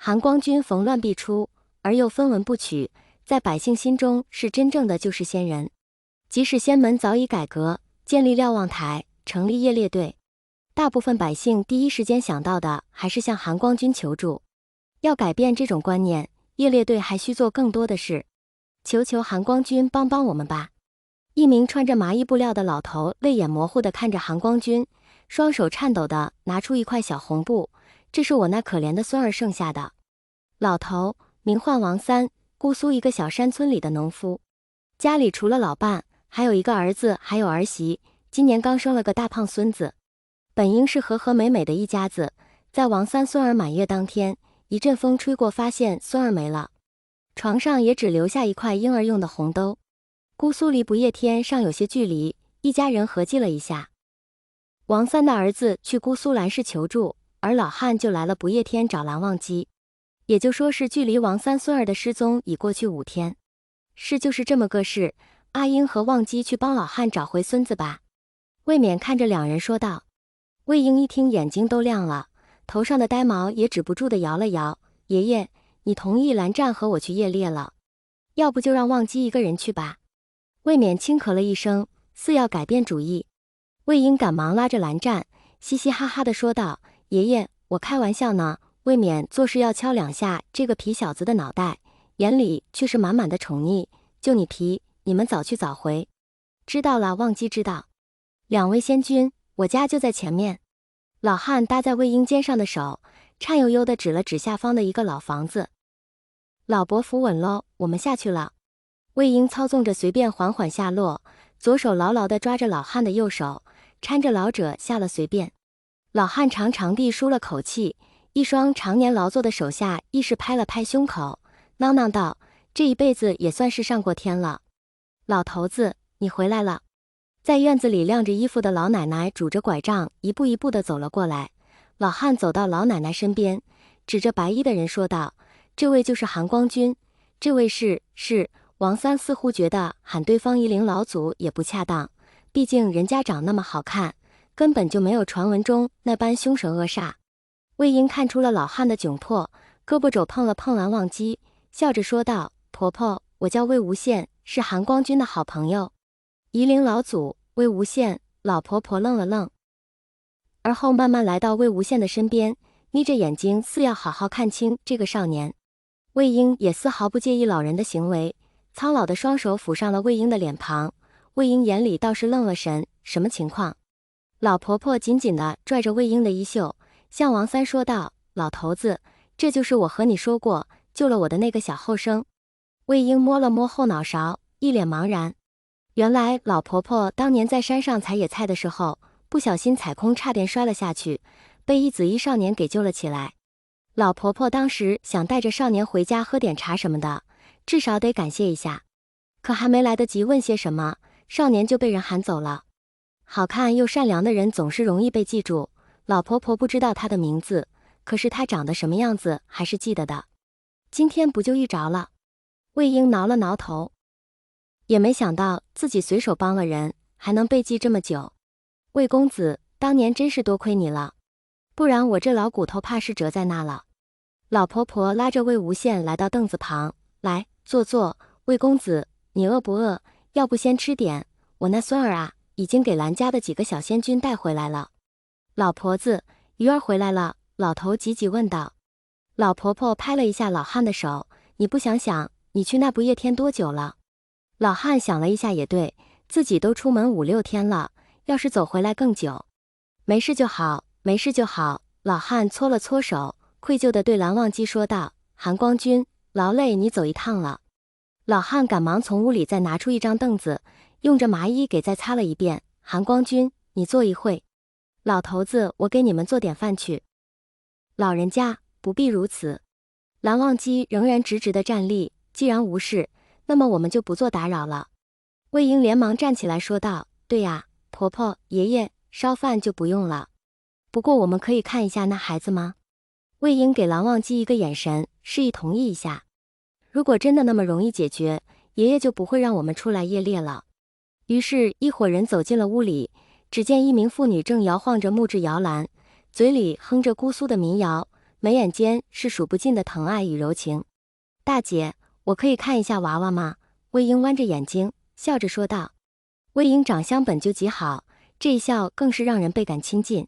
韩光君逢乱必出，而又分文不取，在百姓心中是真正的救世仙人。即使仙门早已改革，建立瞭望台，成立业猎队，大部分百姓第一时间想到的还是向韩光君求助。要改变这种观念，业猎队还需做更多的事。求求韩光君帮帮我们吧！一名穿着麻衣布料的老头泪眼模糊地看着韩光君，双手颤抖地拿出一块小红布，这是我那可怜的孙儿剩下的。老头名唤王三，姑苏一个小山村里的农夫，家里除了老伴，还有一个儿子，还有儿媳，今年刚生了个大胖孙子。本应是和和美美的一家子，在王三孙儿满月当天，一阵风吹过，发现孙儿没了，床上也只留下一块婴儿用的红兜。姑苏离不夜天尚有些距离，一家人合计了一下，王三的儿子去姑苏兰市求助，而老汉就来了不夜天找蓝忘机，也就说是距离王三孙儿的失踪已过去5天。是就是这么个事，阿英和忘机去帮老汉找回孙子吧。魏冕看着两人说道。魏英一听眼睛都亮了，头上的呆毛也止不住地摇了摇。爷爷，你同意蓝湛和我去夜猎了，要不就让忘机一个人去吧。魏冕轻咳了一声，似要改变主意。魏英赶忙拉着蓝湛，嘻嘻哈哈地说道：爷爷，我开玩笑呢。魏冕做事要敲2下这个皮小子的脑袋，眼里却是满满的宠溺。就你皮，你们早去早回。知道了，忘机知道。2位仙君，我家就在前面。老汉搭在魏英肩上的手，颤悠悠地指了指下方的一个老房子。老伯扶稳喽，我们下去了。魏英操纵着随便缓缓下落，左手牢牢地抓着老汉的右手，搀着老者下了随便。老汉长长地舒了口气，一双常年劳作的手下亦是拍了拍胸口，囔囔道：这一辈子也算是上过天了。老头子，你回来了。在院子里晾着衣服的老奶奶拄着拐杖，一步一步地走了过来。老汉走到老奶奶身边，指着白衣的人说道：这位就是韩光君，这位是。王三似乎觉得喊对方一龄老祖也不恰当，毕竟人家长那么好看，根本就没有传闻中那般凶神恶煞。魏英看出了老汉的窘迫，胳膊肘碰了碰蓝忘机，笑着说道：婆婆，我叫魏无羡，是韩光君的好朋友。夷陵老祖，魏无羡。老婆婆愣了愣，而后慢慢来到魏无羡的身边，眯着眼睛似要好好看清这个少年。魏英也丝毫不介意老人的行为，苍老的双手抚上了魏英的脸庞。魏英眼里倒是愣了神，什么情况？老婆婆紧紧地拽着魏英的衣袖，向王三说道：老头子，这就是我和你说过救了我的那个小后生。魏英摸了摸后脑勺，一脸茫然。原来老婆婆当年在山上采野菜的时候，不小心踩空，差点摔了下去，被一紫衣少年给救了起来。老婆婆当时想带着少年回家喝点茶什么的，至少得感谢一下，可还没来得及问些什么，少年就被人喊走了。好看又善良的人总是容易被记住，老婆婆不知道他的名字，可是他长得什么样子还是记得的。今天不就遇着了？魏英挠了挠头，也没想到自己随手帮了人，还能被记这么久。魏公子，当年真是多亏你了，不然我这老骨头怕是折在那了。老婆婆拉着魏无羡来到凳子旁，来坐坐。魏公子，你饿不饿？要不先吃点，我那孙儿啊，已经给兰家的几个小仙君带回来了。老婆子，鱼儿回来了？老头急急问道。老婆婆拍了一下老汉的手，你不想想，你去那不夜天多久了？老汉想了一下，也对，自己都出门5、6天了，要是走回来更久。没事就好，没事就好。老汉搓了搓手，愧疚地对蓝忘机说道：韩光君，劳累你走一趟了。老汉赶忙从屋里再拿出一张凳子，用着麻衣给再擦了一遍。韩光君，你坐一会。老头子，我给你们做点饭去。老人家不必如此。蓝忘机仍然直直地站立，既然无事，那么我们就不做打扰了。魏英连忙站起来说道：对呀，婆婆爷爷，烧饭就不用了，不过我们可以看一下那孩子吗？魏英给蓝忘机一个眼神，示意同意一下。如果真的那么容易解决，爷爷就不会让我们出来夜猎了。于是一伙人走进了屋里，只见一名妇女正摇晃着木质摇篮，嘴里哼着姑苏的民谣，眉眼间是数不尽的疼爱与柔情。大姐，我可以看一下娃娃吗？魏婴弯着眼睛，笑着说道。魏婴长相本就极好，这一笑更是让人倍感亲近。